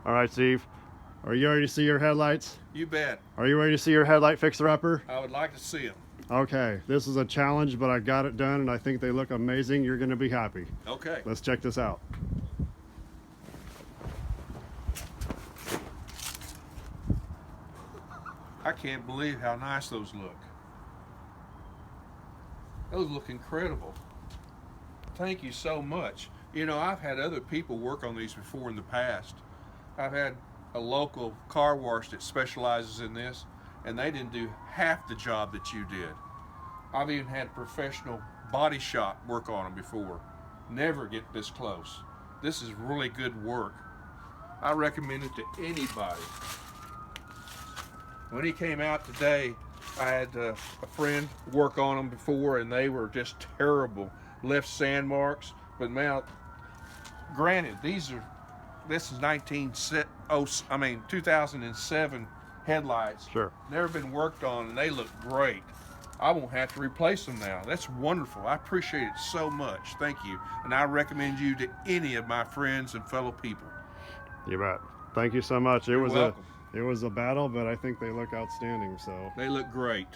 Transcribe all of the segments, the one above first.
All right, Steve. Are you ready to see your headlights? You bet. Are you ready to see your headlight fixer-upper? I would like to see them. Okay, this is a challenge, but I got it done, and I think they look amazing. You're going to be happy. Okay. Let's check this out. I can't believe how nice those look. Those look incredible. Thank you so much. You know, I've had other people work on these before in the past. I've had a local car wash that specializes in this, and they didn't do half the job that you did. I've even had professional body shop work on them before. Never get this close. This is really good work. I recommend it to anybody. When he came out today, I had a friend work on them before, and they were just terrible. Left sand marks, but now, granted, this is 2007 headlights. Sure. Never been worked on, and they look great. I won't have to replace them now. That's wonderful. I appreciate it so much. Thank you. And I recommend you to any of my friends and fellow people. You bet. Thank you so much. You're welcome. It was a battle, but I think they look outstanding. So they look great.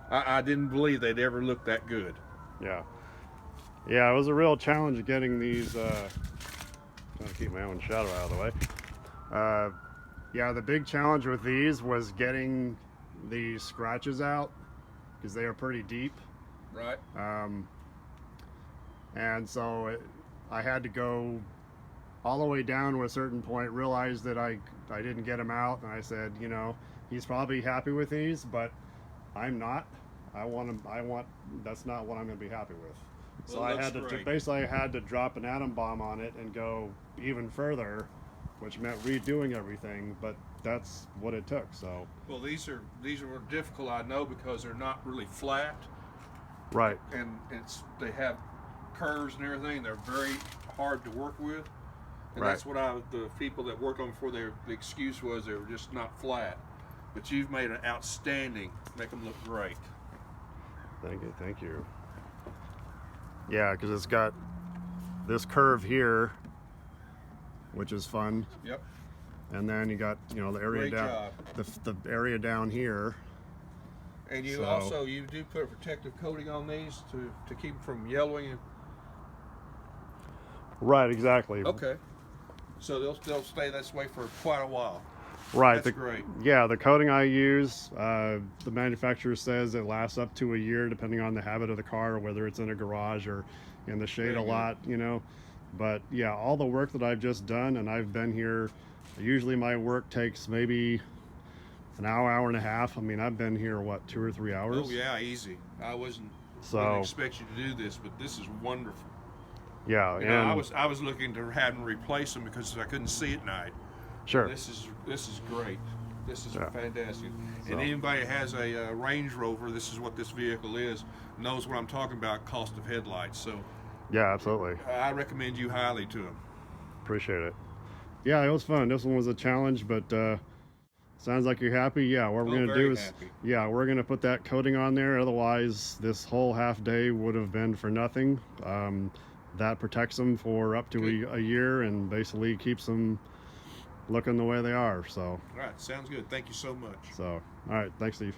I didn't believe they'd ever look that good. Yeah. Yeah, it was a real challenge getting these. Trying to keep my own shadow out of the way. Yeah, the big challenge with these was getting the scratches out because they are pretty deep. Right. And so I had to go all the way down to a certain point, realized that I didn't get him out, and I said, you know, he's probably happy with these, but I'm not. That's not what I'm going to be happy with. So Well, I had to drop an atom bomb on it and go even further, which meant redoing everything, but that's what it took. So well, these are difficult, I know, because they're not really flat. Right. And they have curves and everything. They're very hard to work with. And Right. that's what the people that worked on before, the excuse was they were just not flat. But you've made an outstanding, make them look great. Thank you. Yeah, because it's got this curve here, which is fun. Yep. And then you got, you know, the area Great down, the area down here. And you also do put a protective coating on these to keep them from yellowing. Right, exactly. Okay. So they'll stay this way for quite a while. Right. That's great. Yeah, the coating I use, the manufacturer says it lasts up to a year, depending on the habit of the car, or whether it's in a garage or in the shade a lot, you know. But yeah, all the work that I've just done, and I've been here, usually my work takes maybe an hour and a half. I mean, I've been here, what, 2 or 3 hours? Oh yeah, easy. I wouldn't expect you to do this, but this is wonderful. Yeah, you know, I was looking to have them replace them because I couldn't see at night. Sure. This is great. This is fantastic. So. And anybody that has a Range Rover, this is what this vehicle is, knows what I'm talking about, cost of headlights. So yeah, absolutely. I recommend you highly to them. Appreciate it. Yeah, it was fun. This one was a challenge, but sounds like you're happy. Yeah, what we're gonna do is we're gonna put that coating on there. Otherwise, this whole half day would have been for nothing. That protects them for up to a year and basically keeps them looking the way they are. So all right, sounds good. Thank you so much. So all right, thanks, Steve.